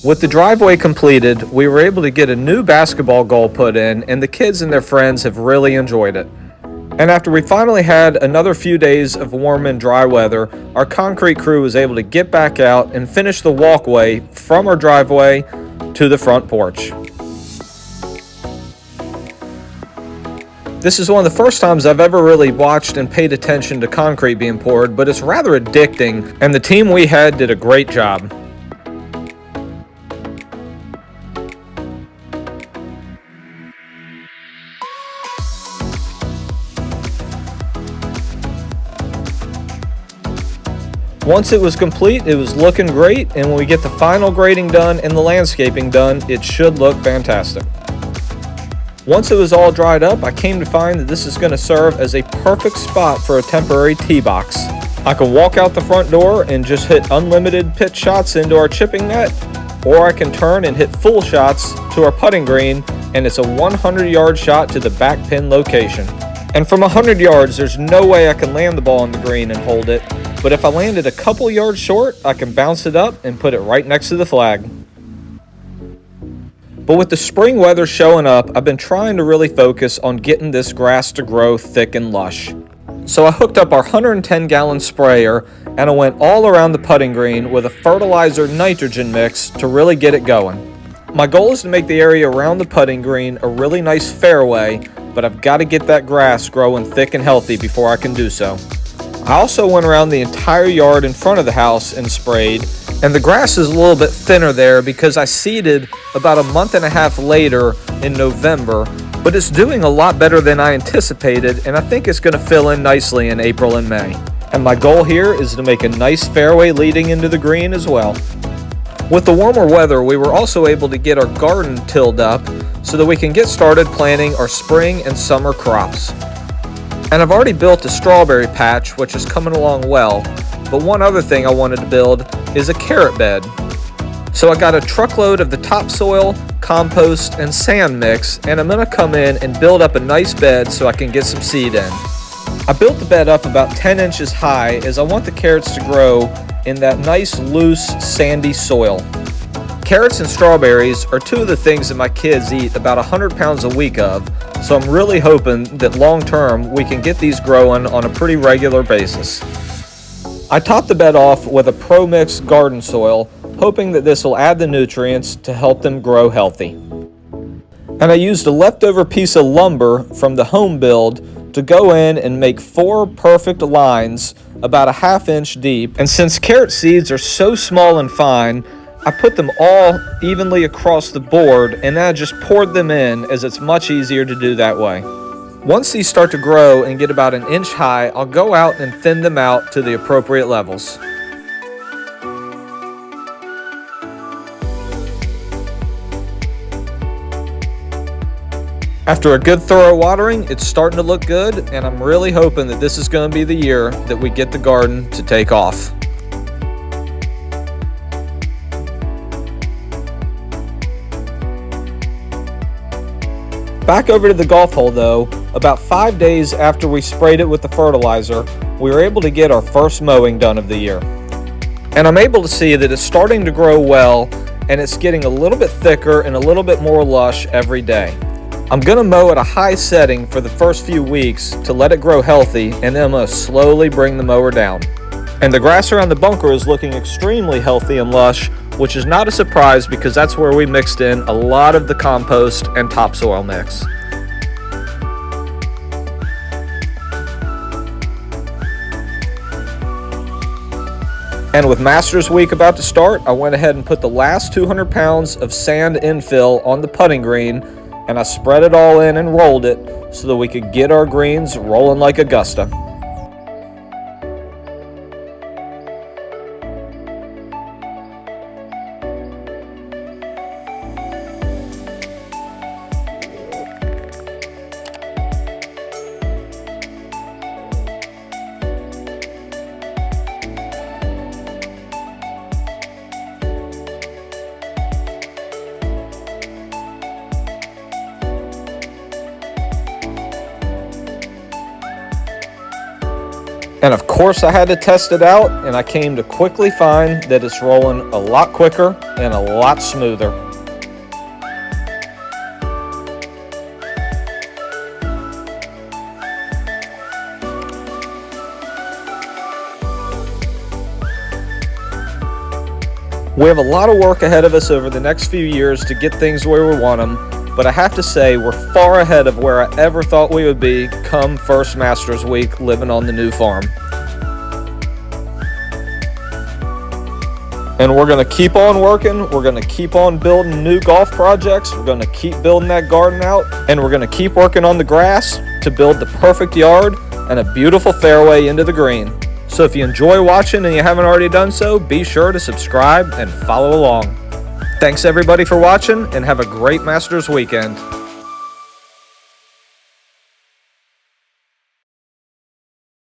With the driveway completed, we were able to get a new basketball goal put in, and the kids and their friends have really enjoyed it. And after we finally had another few days of warm and dry weather, our concrete crew was able to get back out and finish the walkway from our driveway to the front porch. This is one of the first times I've ever really watched and paid attention to concrete being poured, but it's rather addicting, and the team we had did a great job. Once it was complete, it was looking great, and when we get the final grading done and the landscaping done, it should look fantastic. Once it was all dried up, I came to find that this is going to serve as a perfect spot for a temporary tee box. I can walk out the front door and just hit unlimited pitch shots into our chipping net, or I can turn and hit full shots to our putting green, and it's a 100-yard shot to the back pin location. And from 100 yards, there's no way I can land the ball on the green and hold it, but if I landed a couple yards short, I can bounce it up and put it right next to the flag. But with the spring weather showing up, I've been trying to really focus on getting this grass to grow thick and lush. So I hooked up our 110-gallon sprayer and I went all around the putting green with a fertilizer nitrogen mix to really get it going. My goal is to make the area around the putting green a really nice fairway, but I've got to get that grass growing thick and healthy before I can do so. I also went around the entire yard in front of the house and sprayed, and the grass is a little bit thinner there because I seeded about a month and a half later in November, but it's doing a lot better than I anticipated, and I think it's going to fill in nicely in April and May. And my goal here is to make a nice fairway leading into the green as well. With the warmer weather, we were also able to get our garden tilled up so that we can get started planting our spring and summer crops. And I've already built a strawberry patch, which is coming along well, but one other thing I wanted to build is a carrot bed. So I got a truckload of the topsoil, compost, and sand mix, and I'm going to come in and build up a nice bed so I can get some seed in. I built the bed up about 10 inches high as I want the carrots to grow in that nice, loose, sandy soil. Carrots and strawberries are two of the things that my kids eat about 100 pounds a week of, so I'm really hoping that long term we can get these growing on a pretty regular basis. I topped the bed off with a Pro Mix garden soil, hoping that this will add the nutrients to help them grow healthy. And I used a leftover piece of lumber from the home build to go in and make 4 perfect lines about a ½ inch deep. And since carrot seeds are so small and fine, I put them all evenly across the board and then I just poured them in, as it's much easier to do that way. Once these start to grow and get about 1 inch high, I'll go out and thin them out to the appropriate levels. After a good thorough watering, it's starting to look good, and I'm really hoping that this is going to be the year that we get the garden to take off. Back over to the golf hole though, about 5 days after we sprayed it with the fertilizer, we were able to get our first mowing done of the year. And I'm able to see that it's starting to grow well, and it's getting a little bit thicker and a little bit more lush every day. I'm going to mow at a high setting for the first few weeks to let it grow healthy, and then I'm going to slowly bring the mower down. And the grass around the bunker is looking extremely healthy and lush, which is not a surprise because that's where we mixed in a lot of the compost and topsoil mix. And with Masters Week about to start, I went ahead and put the last 200 pounds of sand infill on the putting green, and I spread it all in and rolled it so that we could get our greens rolling like Augusta. And of course I had to test it out, and I came to quickly find that it's rolling a lot quicker and a lot smoother. We have a lot of work ahead of us over the next few years to get things where we want them, but I have to say we're far ahead of where I ever thought we would be come first Masters Week living on the new farm. And we're going to keep on working, we're going to keep on building new golf projects, we're going to keep building that garden out, and we're going to keep working on the grass to build the perfect yard and a beautiful fairway into the green. So if you enjoy watching and you haven't already done so, be sure to subscribe and follow along. Thanks everybody for watching, and have a great Masters weekend.